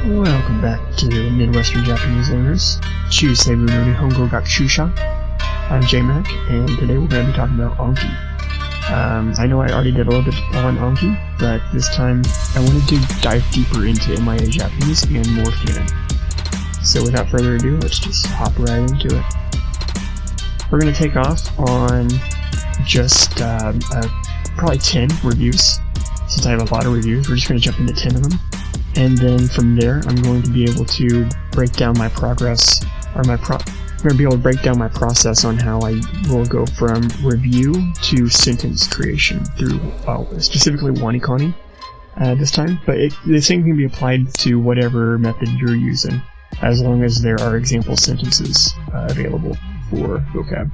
Welcome back to Midwestern Japanese learners, Junisebu no Nihongo Gakushuusha. I'm J-Mac, and today we're going to be talking about Anki. I know I already did a little bit on Anki, but this time I wanted to dive deeper into MIA Japanese and Morphman. So without further ado, let's just hop right into it. We're going to take off on just probably 10 reviews. Since I have a lot of reviews, we're just going to jump into 10 of them. And then from there, I'm going to be able to break down my progress, or I'm going to be able to break down my process on how I will go from review to sentence creation through, specifically WaniKani this time. But the same can be applied to whatever method you're using, as long as there are example sentences available for vocab.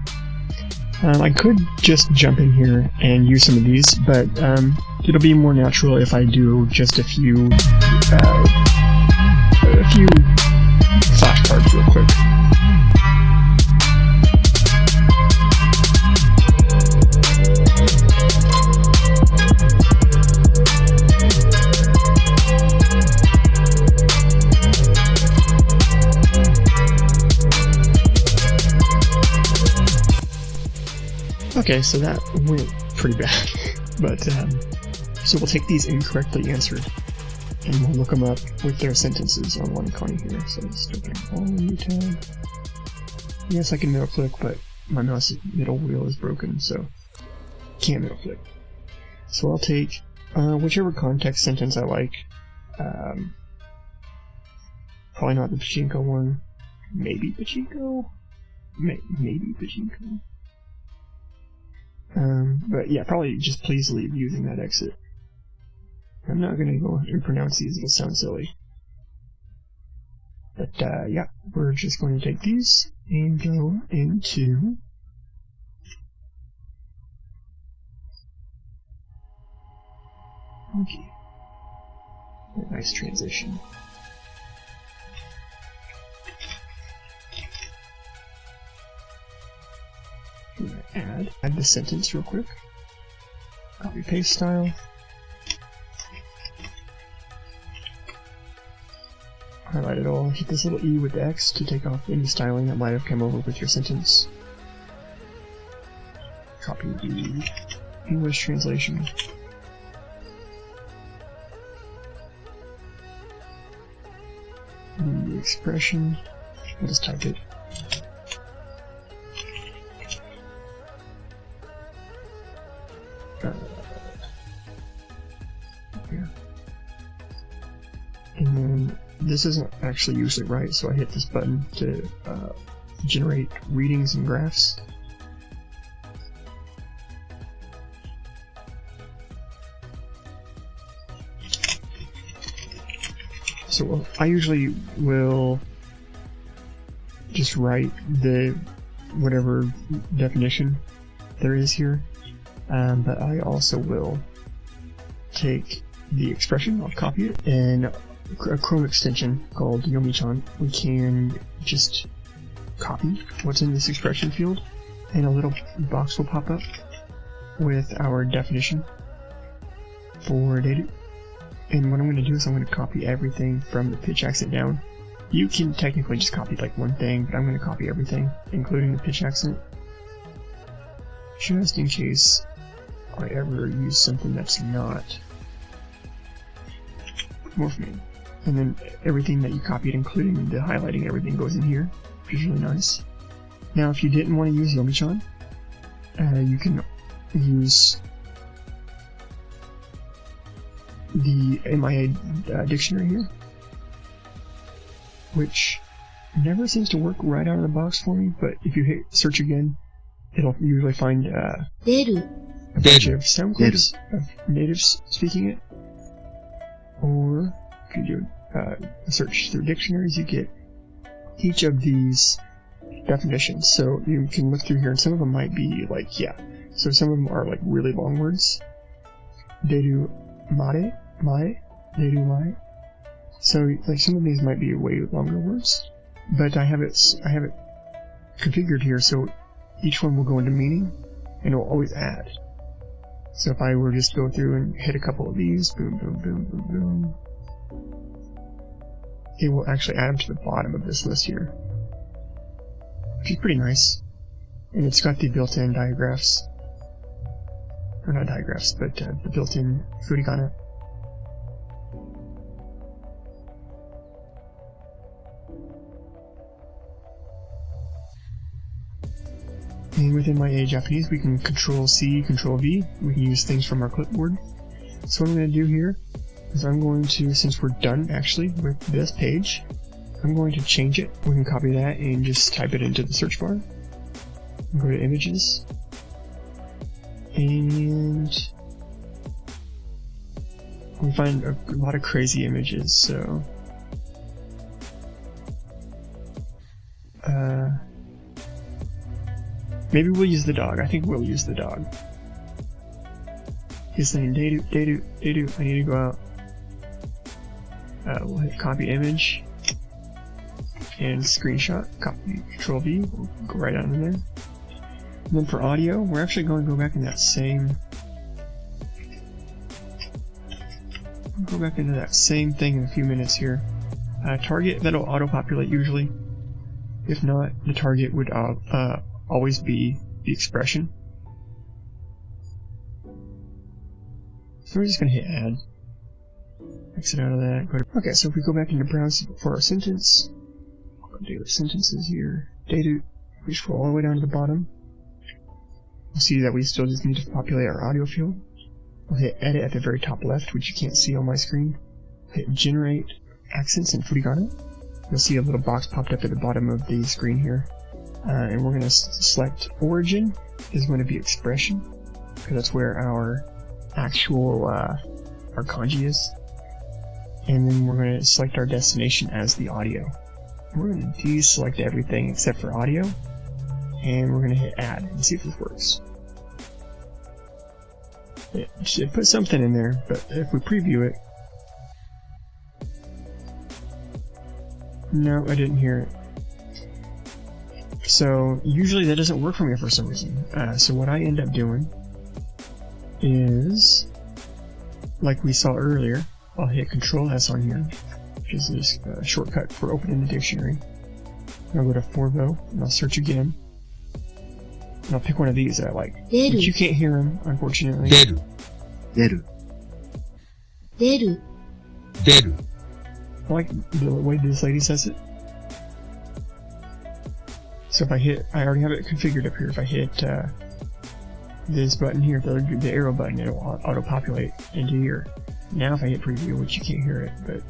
I could just jump in here and use some of these, but it'll be more natural if I do just a few flashcards real quick. Okay, so that went pretty bad, but so we'll take these incorrectly answered, and we'll look them up with their sentences on WaniKani here. So let's open all new tab. Yes, I can middle click, but my mouse middle wheel is broken, so can't middle click. So I'll take whichever context sentence I like. Probably not the pachinko one. Maybe pachinko. Maybe pachinko. But yeah, probably just please leave using that exit. I'm not gonna go and pronounce these, it'll sound silly. But yeah, we're just going to take these and go into Anki. Nice transition. I'm going to add the sentence real quick. Copy paste style. Highlight it all. Hit this little E with the X to take off any styling that might have come over with your sentence. Copy the English translation. The expression. I'll just type it. Here. And then this isn't actually usually right, so I hit this button to generate readings and graphs. So I usually will just write the whatever definition there is here. But I also will take the expression, I'll copy it, and a Chrome extension called Yomi-chan. We can just copy what's in this expression field, and a little box will pop up with our definition for data. And what I'm going to do is I'm going to copy everything from the pitch accent down. You can technically just copy like one thing, but I'm going to copy everything, including the pitch accent, just in case I ever use something that's not Morphman. And then everything that you copied, including the highlighting, everything goes in here, which is really nice. Now, if you didn't want to use Yomi-chan, you can use the MIA dictionary here, which never seems to work right out of the box for me, but if you hit search again, it'll usually find a bunch of sound clips of natives speaking it. Or if you do a search through dictionaries, you get each of these definitions. So you can look through here, and some of them might be like, so some of them are like really long words. Deru mare, mae, deru mae. So like some of these might be way longer words, but I have it configured here so each one will go into meaning, and it will always add. So if I were just go through and hit a couple of these, boom, boom, boom, boom, boom, it will actually add them to the bottom of this list here, which is pretty nice. And it's got the built-in digraphs, or not digraphs, but the built-in furigana. And within MIA Japanese, we can Control-C, Control-V. We can use things from our clipboard. So what I'm going to do here is I'm going to, since we're done actually with this page, I'm going to change it. We can copy that and just type it into the search bar. Go to Images. And we find a lot of crazy images, so maybe we'll use the dog. I think we'll use the dog. He's saying, Dedu, I need to go out. We'll hit copy image and screenshot, copy, Control V, we'll go right on in there. And then for audio, we're actually going to go back in that same, thing in a few minutes here. Target, that'll auto-populate usually. If not, the target would always be the expression. So we're just going to hit add. Exit out of that. Okay, so if we go back into browse for our sentence, go to daily sentences here. Data, we scroll all the way down to the bottom. We'll see that we still just need to populate our audio field. We'll hit edit at the very top left, which you can't see on my screen. Hit generate accents and furigana. You'll see a little box popped up at the bottom of the screen here. And we're going to select origin is going to be expression, because that's where our actual our kanji is. And then we're going to select our destination as the audio. We're going to deselect everything except for audio, and we're going to hit add and see if this works. It should put something in there, but if we preview it, no, I didn't hear it. So usually that doesn't work for me for some reason. So what I end up doing is, like we saw earlier, I'll hit Control S on here, which is this shortcut for opening the dictionary. I'll go to Forvo, and I'll search again. And I'll pick one of these that I like. But you can't hear them, unfortunately. Deru. Deru. Deru. Deru. I like the way this lady says it. So if I hit, I already have it configured up here. If I hit this button here, the arrow button, it'll auto-populate into here. Now if I hit preview, which you can't hear it, but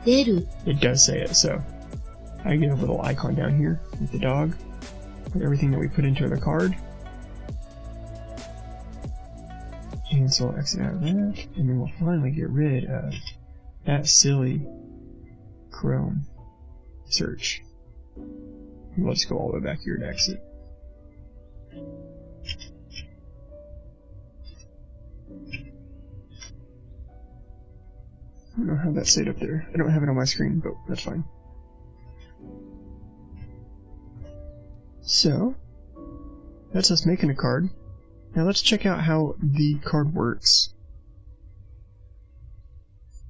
it does say it, so I get a little icon down here with the dog, with everything that we put into the card. And so I'll exit out of that, and then we'll finally get rid of that silly Chrome search. We'll just go all the way back here to exit. I don't know how that stayed up there. I don't have it on my screen, but that's fine. So, that's us making a card. Now let's check out how the card works.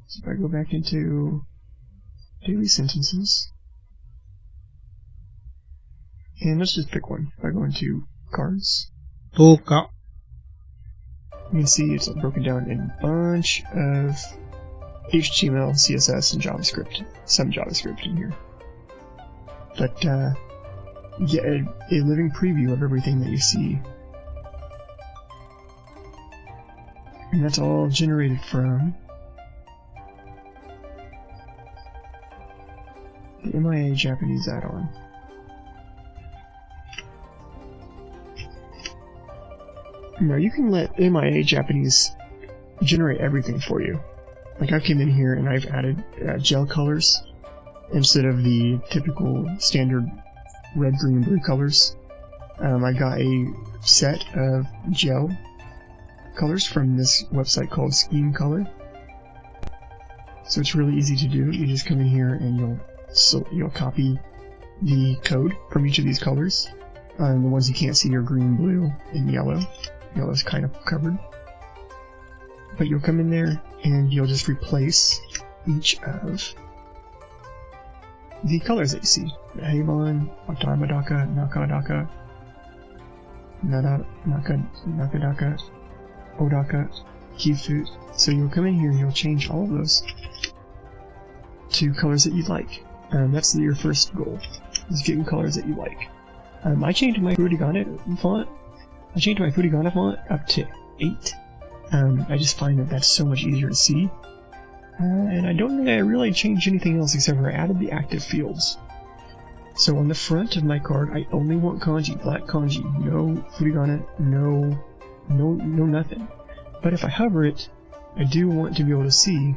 So if I go back into daily sentences, and let's just pick one. If I go into cards, 10日 you can see it's broken down in a bunch of HTML, CSS, and JavaScript. Some JavaScript in here. But get a living preview of everything that you see. And that's all generated from the MIA Japanese Add-on. Now you can let MIA Japanese generate everything for you. Like I came in here and I've added gel colors instead of the typical standard red, green, blue colors. I got a set of gel colors from this website called Scheme Color. So it's really easy to do. You just come in here and you'll copy the code from each of these colors. The ones you can't see are green, blue, and yellow. Yellow's kind of covered. But you'll come in there and you'll just replace each of the colors that you see. Heibon, Watamadaka, Nakadaka, Nakadaka, Odaka, Kifu. So you'll come in here and you'll change all of those to colors that you like. That's your first goal, is getting colors that you like. I changed my furigana font. I changed my furigana font up to 8. I just find that that's so much easier to see. And I don't think I really changed anything else except for I added the active fields. So on the front of my card, I only want kanji, black kanji, no furigana, no nothing. But if I hover it, I do want to be able to see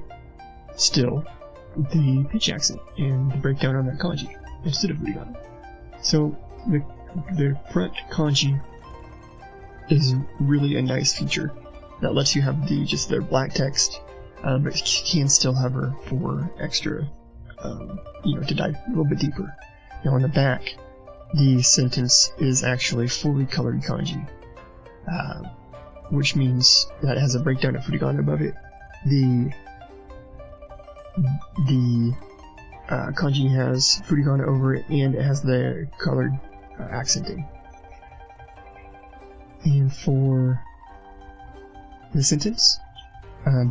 still the pitch accent and the breakdown on that kanji instead of furigana. So the front kanji is really a nice feature that lets you have the black text, but you can still hover for extra, to dive a little bit deeper. Now on the back, the sentence is actually fully colored kanji, which means that it has a breakdown of furigana above it. The kanji has furigana over it, and it has the colored accenting. And for the sentence,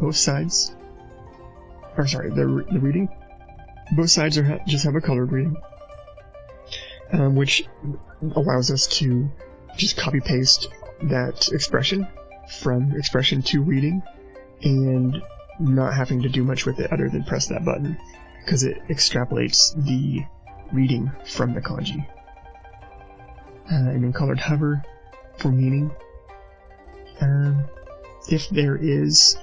both sides, the reading, both sides just have a colored reading, which allows us to just copy paste that expression from expression to reading, and not having to do much with it other than press that button, because it extrapolates the reading from the kanji. And then colored hover for meaning. If there is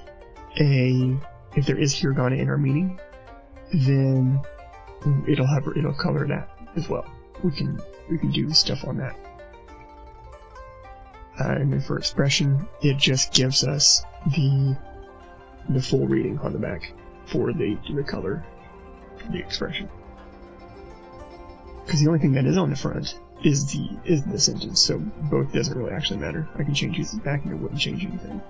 hiragana in our meaning, then it'll color that as well. We can do stuff on that. And then for expression, it just gives us the full reading on the back for the color, the expression. Because the only thing that is on the front is the sentence, so both doesn't really actually matter. I can change these back and it wouldn't change anything.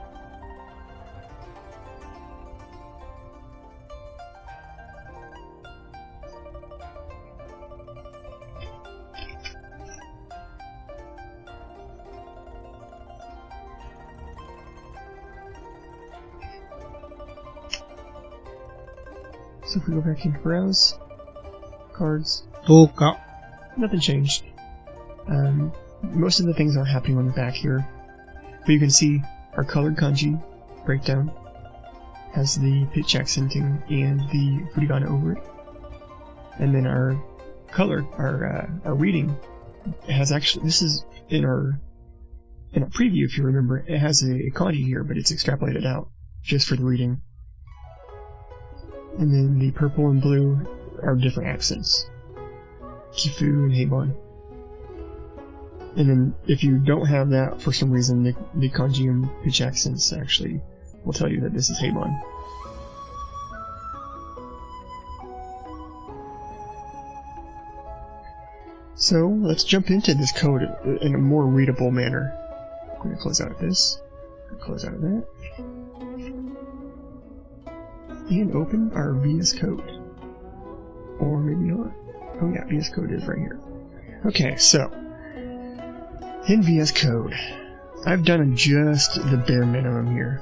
So if we go back into browse, cards, 10日 nothing changed. Most of the things aren't happening on the back here, but you can see our colored kanji breakdown has the pitch accenting and the furigana over it, and then our reading has actually, this is in our preview if you remember, it has a kanji here, but it's extrapolated out just for the reading. And then the purple and blue are different accents, Kifu and Heibon. And then if you don't have that for some reason, the kanji and pitch accents actually will tell you that this is Heibon. So let's jump into this code in a more readable manner. I'm going to close out of this, close out of that, and open our VS Code. Or maybe not. Oh yeah, VS Code is right here. Okay, so in VS Code, I've done just the bare minimum here.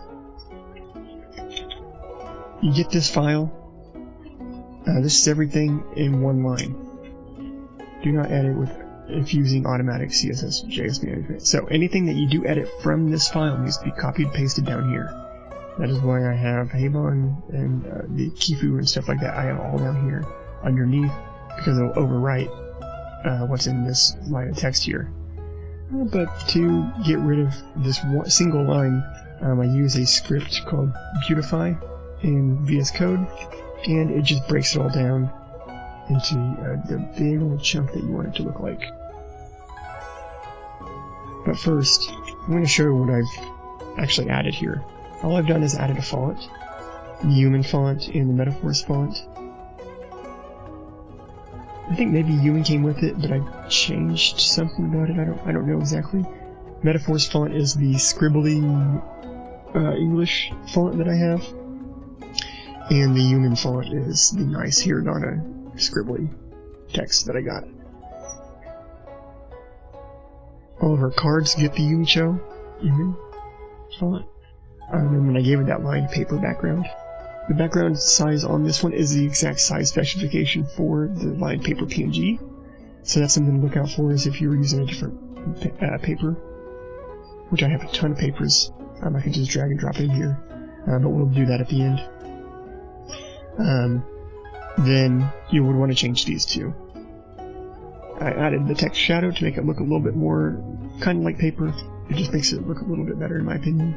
You get this file. This is everything in one line. Do not edit if using automatic CSS JS management. So anything that you do edit from this file needs to be copied, pasted down here. That is why I have Heibon and the Kifu and stuff like that. I have all down here underneath, because it'll overwrite what's in this line of text here. But to get rid of this single line, I use a script called Beautify in VS Code, and it just breaks it all down into the big old chunk that you want it to look like. But first, I'm going to show you what I've actually added here. All I've done is added a font, the human font and the metaphors font. I think maybe human came with it, but I changed something about it. I don't know exactly. Metaphors font is the scribbly English font that I have, and the human font is the nice hiragana scribbly text that I got. All of our cards get the Yumicho font. And then I gave it that lined paper background. The background size on this one is the exact size specification for the lined paper PNG. So that's something to look out for, is if you were using a different paper, which I have a ton of papers. I can just drag and drop in here, but we'll do that at the end. Then you would want to change these two. I added the text shadow to make it look a little bit more kind of like paper. It just makes it look a little bit better in my opinion.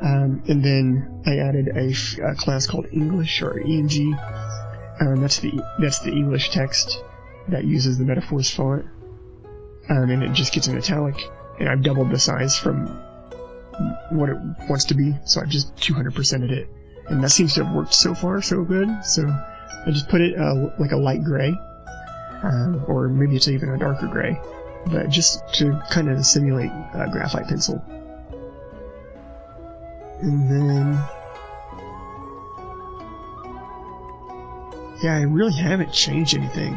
And then I added a class called English, or ENG. That's the English text that uses the metaphors font, and it just gets an italic. And I've doubled the size from what it wants to be, so I've just 200%ed it, and that seems to have worked so far so good. So I just put it like a light gray, or maybe it's even a darker gray, but just to kind of simulate graphite pencil. And then, yeah, I really haven't changed anything.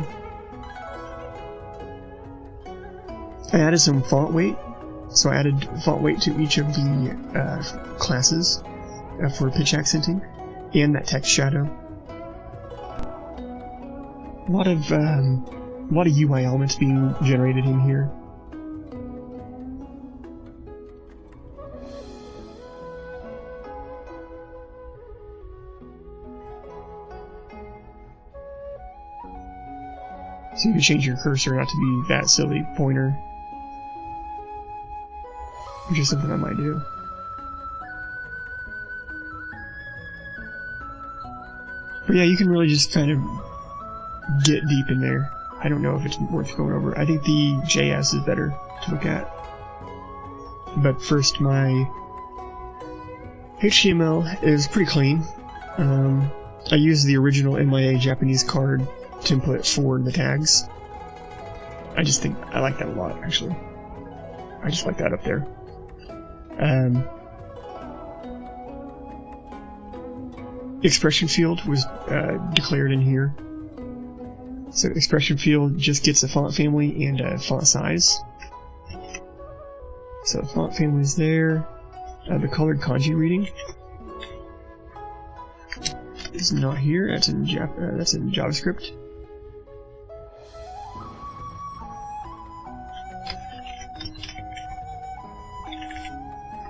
I added some font weight, so I added font weight to each of the classes for pitch accenting, and that text shadow. A lot of UI elements being generated in here. So you can change your cursor not to be that silly pointer, which is something I might do. But yeah, you can really just kind of get deep in there. I don't know if it's worth going over. I think the JS is better to look at. But first, my HTML is pretty clean. I use the original MIA Japanese card template for the tags. I just think I like that a lot, actually. I just like that up there. Expression field was declared in here. So expression field just gets a font family and a font size. So the font family is there. The colored kanji reading is not here. That's in JavaScript.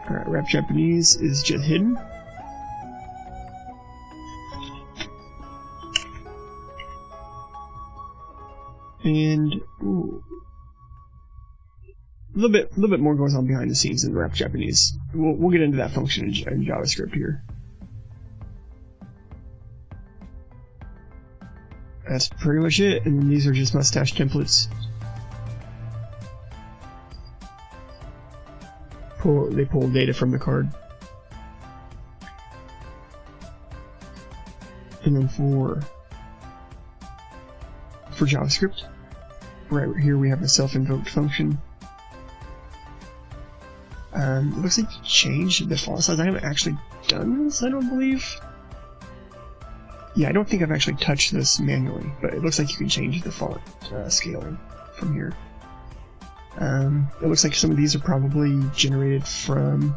Alright, Wrap Japanese is just hidden. And a little bit more goes on behind the scenes in Wrap Japanese. We'll get into that function in JavaScript here. That's pretty much it, and these are just mustache templates. They pull data from the card. And then for JavaScript, right here we have a self-invoked function. It looks like you changed the font size. I haven't actually done this, I don't believe. Yeah, I don't think I've actually touched this manually, but it looks like you can change the font scaling from here. It looks like some of these are probably generated from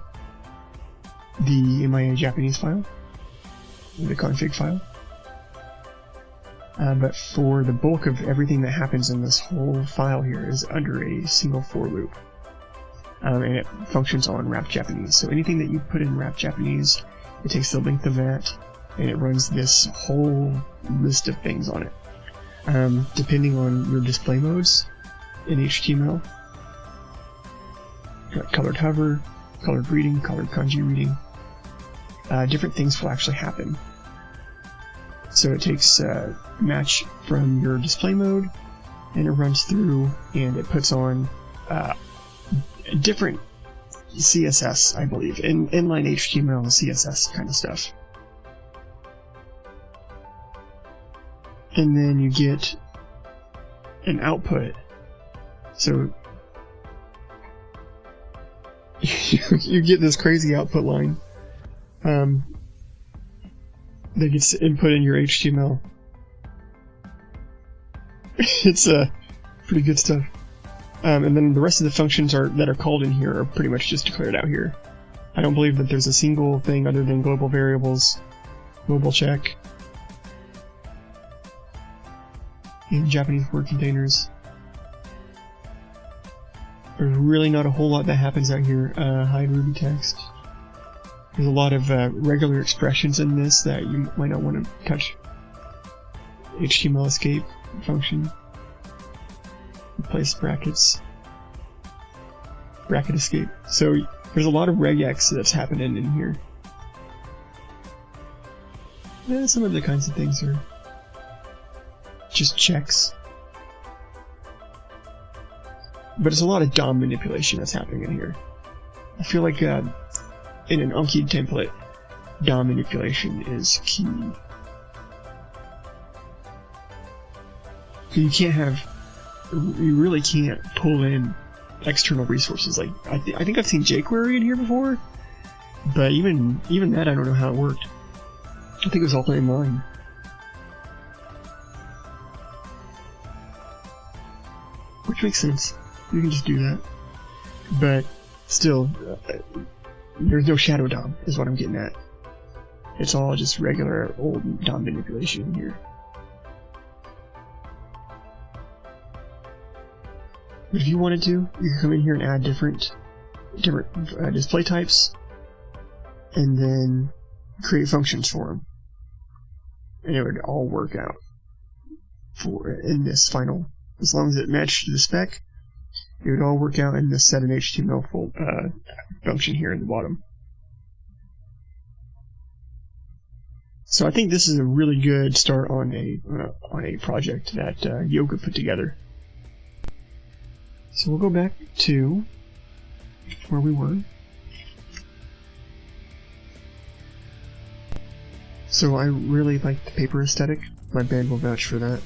the MIA Japanese file, the config file. But for the bulk of everything that happens in this whole file here is under a single for loop. And it functions on Wrap Japanese. So anything that you put in Wrap Japanese, it takes the length of that, and it runs this whole list of things on it. Depending on your display modes in HTML, colored hover, colored reading, colored kanji reading, different things will actually happen. So it takes match from your display mode, and it runs through, and it puts on different CSS, I believe, inline HTML and CSS kind of stuff. And then you get an output. So you get this crazy output line that gets input in your HTML. It's pretty good stuff. And then the rest of the functions that are called in here are pretty much just declared out here. I don't believe that there's a single thing other than global variables, mobile check, and Japanese word containers. There's really not a whole lot that happens out here. Hide Ruby text. There's a lot of regular expressions in this that you might not want to touch. HTML escape function. Replace brackets. Bracket escape. So there's a lot of regex that's happening in here. Some of the kinds of things are just checks. But it's a lot of DOM manipulation that's happening in here. I feel like in an Anki template, DOM manipulation is key. You really can't pull in external resources. Like I think I've seen jQuery in here before, but even that I don't know how it worked. I think it was all plain line. Which makes sense. You can just do that. But still, there's no shadow DOM, is what I'm getting at. It's all just regular old DOM manipulation here. But if you wanted to, you could come in here and add different display types, and then create functions for them, and it would all work out in this final. As long as it matched the spec, it would all work out in this set an HTML function here in the bottom. So I think this is a really good start on a project that Yoga put together. So we'll go back to where we were. So I really like the paper aesthetic. My band will vouch for that.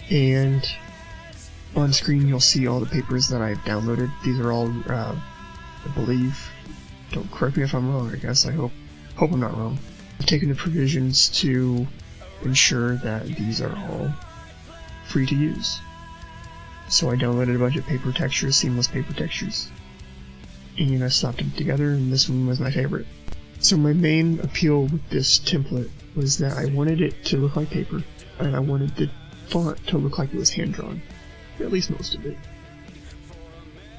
And on screen you'll see all the papers that I've downloaded. These are all, I believe, don't correct me if I'm wrong, I guess. I hope I'm not wrong. I've taken the provisions to ensure that these are all free to use. So I downloaded a bunch of paper textures, seamless paper textures, and I slapped them together, and this one was my favorite. So my main appeal with this template was that I wanted it to look like paper, and I wanted the font to look like it was hand-drawn, at least most of it.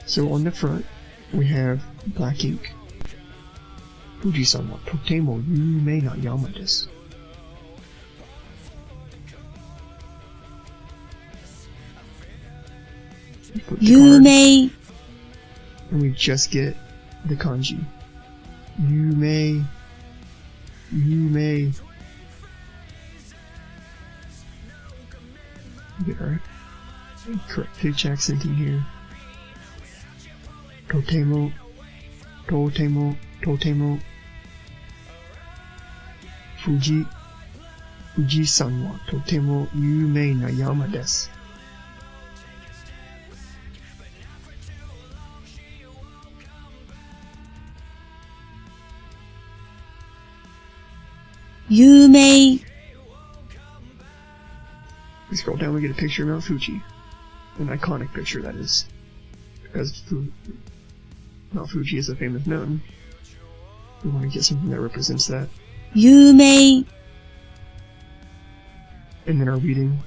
So on the front, we have black ink. Fuji-san wa totemo yumei na yama desu. Yumei. And we just get the kanji. Yumei. Get our correct pitch accenting here. Totemo. Fuji-san wa totemo yumei na yama desu. Yumei. We scroll down, we get a picture of Mount Fuji. An iconic picture, that is. Because Mount Fuji is a famous mountain. We want to get something that represents that. Yumei. And then our reading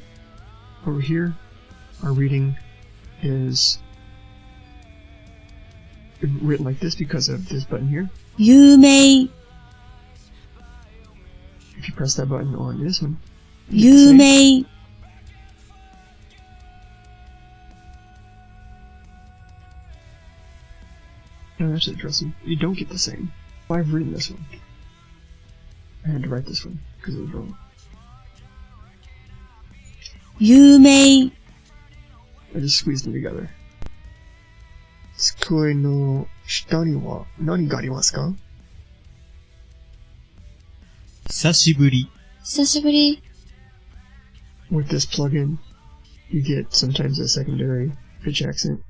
over here. Our reading is written like this because of this button here. Yumei. If you press that button on this one, Yumei. No, that's interesting. You don't get the same. I've written this one. I had to write this one because it was wrong. Yumei. I just squeezed them together. Tsukue no shita ni wa nani ga arimasu ka? 久しぶり。久しぶり。 With this plugin, you get sometimes a secondary pitch accent.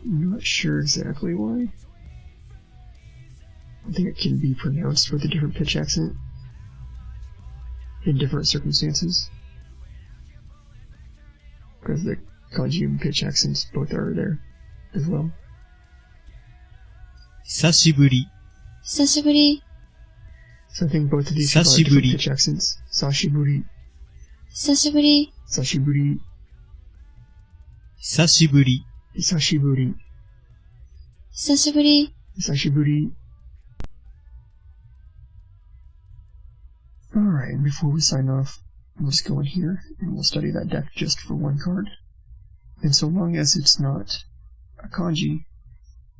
I'm not sure exactly why. I think it can be pronounced with a different pitch accent. in different circumstances. Because the kanji and pitch accents both are there as well. 久しぶり、久しぶり、 So I think both of these have different Sashiburi. pitch accents. Sashiburi, 久しぶり、 sashiburi, 久しぶり、 isashiburi, 久しぶり。 isashiburi. Alright, and before we sign off, we'll just go in here and we'll study that deck just for one card. And so long as it's not a kanji,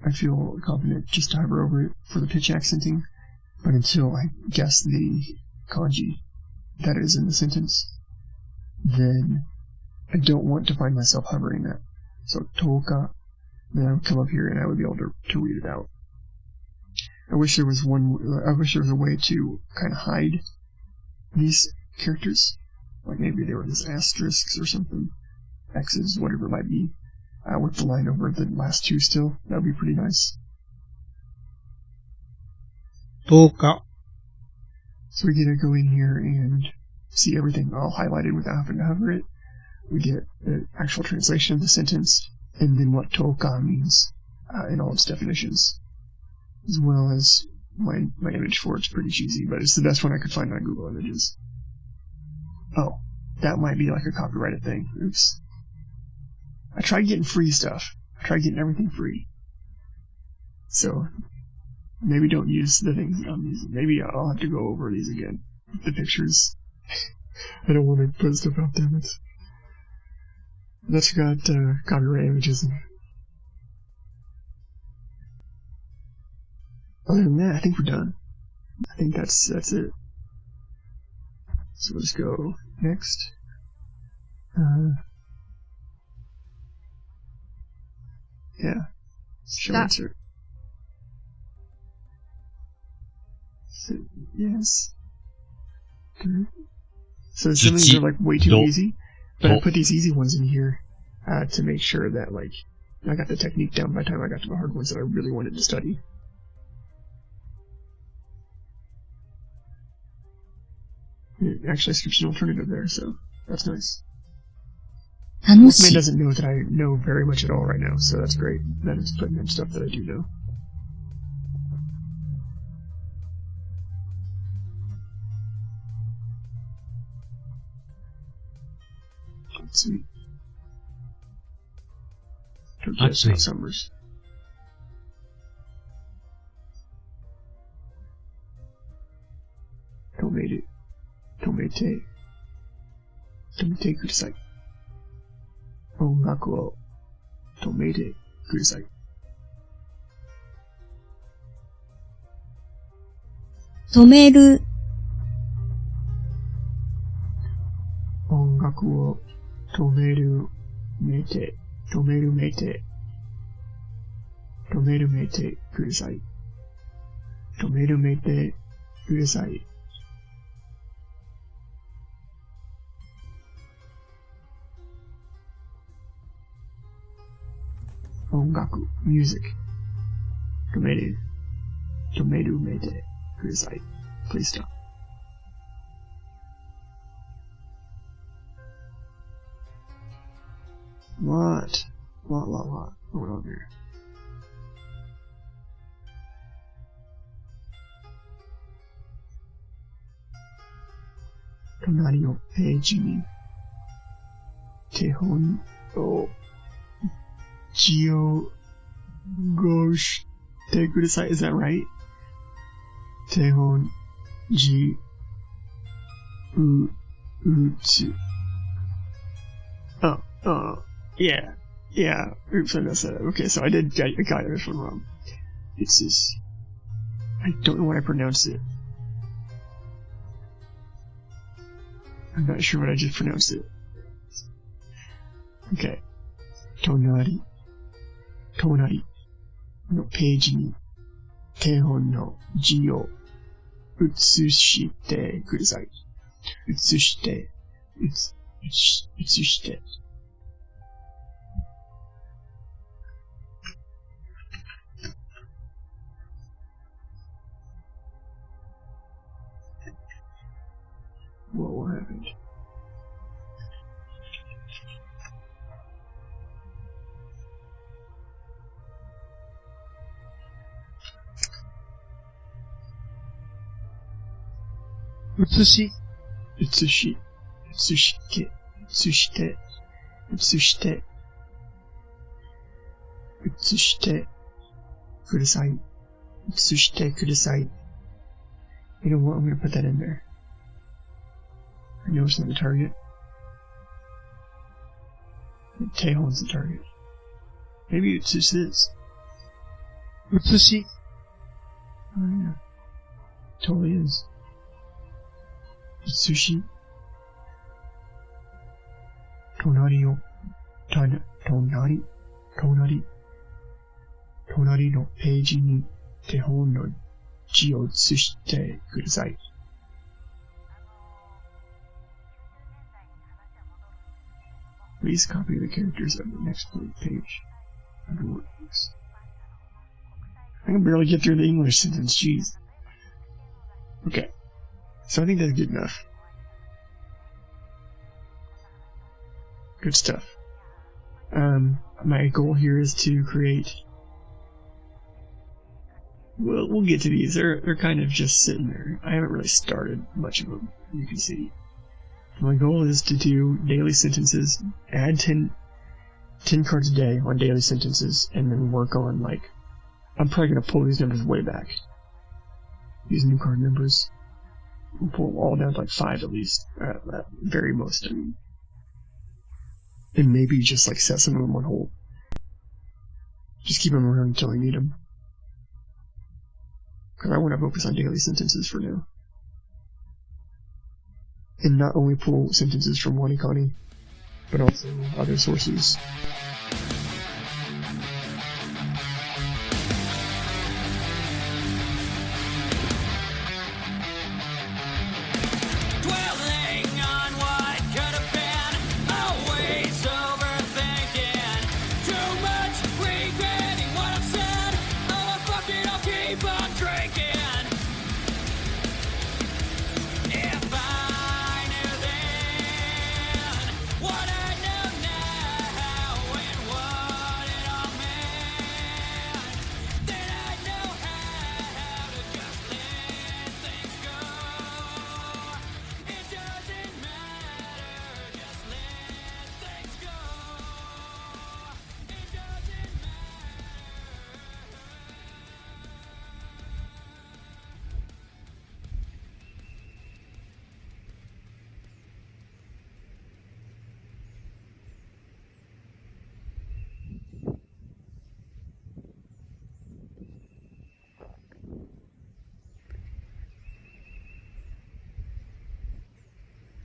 I feel confident just to hover over it for the pitch accenting. But until I guess the kanji that is in the sentence, then I don't want to find myself hovering that. So toka, then I would come up here and I would be able to read it out. I wish there was a way to kind of hide these characters. Like maybe they were just asterisks or something. X's, whatever it might be. With the line over the last two still. That would be pretty nice. 10日、 So we get to go in here and see everything all highlighted without having to hover it. We get the actual translation of the sentence, and then what toka means in all its definitions. As well as my image for it's pretty cheesy, but it's the best one I could find on Google Images. Oh, that might be like a copyrighted thing. Oops. I tried getting free stuff. I tried getting everything free. So, maybe don't use the things on these. Maybe I'll have to go over these again. The pictures. I don't want to put stuff out there that's got copyright images in it. Other than that, I think we're done. I think that's it. So let's go next. Yeah. Show Stop. answer. So, yes. Okay. So some of these are like way too easy, but I put these easy ones in here to make sure that like I got the technique down by the time I got to the hard ones that I really wanted to study. It actually skips an alternative there, so that's nice. 楽 Morphman しい。 doesn't know that I know very much at all right now, so that's great. That is putting in stuff that I do know. Sweet. That's not summers. Tomate. Tomate kudasai. 音楽を止めてください。止める、音楽を止めるめてください。止めるめてください。音楽 music 止めるめてください。Please stop. What going on here? Tonari no page ni 手本を字をごしてください。Is that right? 手本字打つ。Yeah. Oops, I messed that up. Okay, so I got this one wrong. It's this. I don't know what I pronounced it. I'm not sure what I just pronounced it. Okay. Tonari のページに手本の字を写してください。写して。what will happen. Utsushi. Utsushi. Utsushike. Utsushite. Utsushite. Utsushite. Kudasai. Utsushite kudasai. You know what? I'm gonna put that in there. I know it's not the target. Teihon's the target. Maybe Utsushi is. Utsushi. Oh yeah. Totally is. Utsushi. Tonari o. Tonari. Tonari no peiji ni tehon no ji o utsushite kudasai. Please copy the characters of the next page. Under workbooks. I can barely get through the English sentence, jeez. Okay. So I think that's good enough. Good stuff. My goal here is to create... Well, we'll get to these. They're kind of just sitting there. I haven't really started much of them, you can see. My goal is to do daily sentences, add 10 cards a day on daily sentences, and then work on, like... I'm probably going to pull these numbers way back. These new card numbers. We'll pull them all down to like 5 at least. At very most, I mean. And maybe just like set some of them on hold. Just keep them around until I need them. Because I want to focus on daily sentences for now. And not only pull sentences from Wanikani, but also other sources.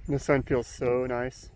The sun feels so nice.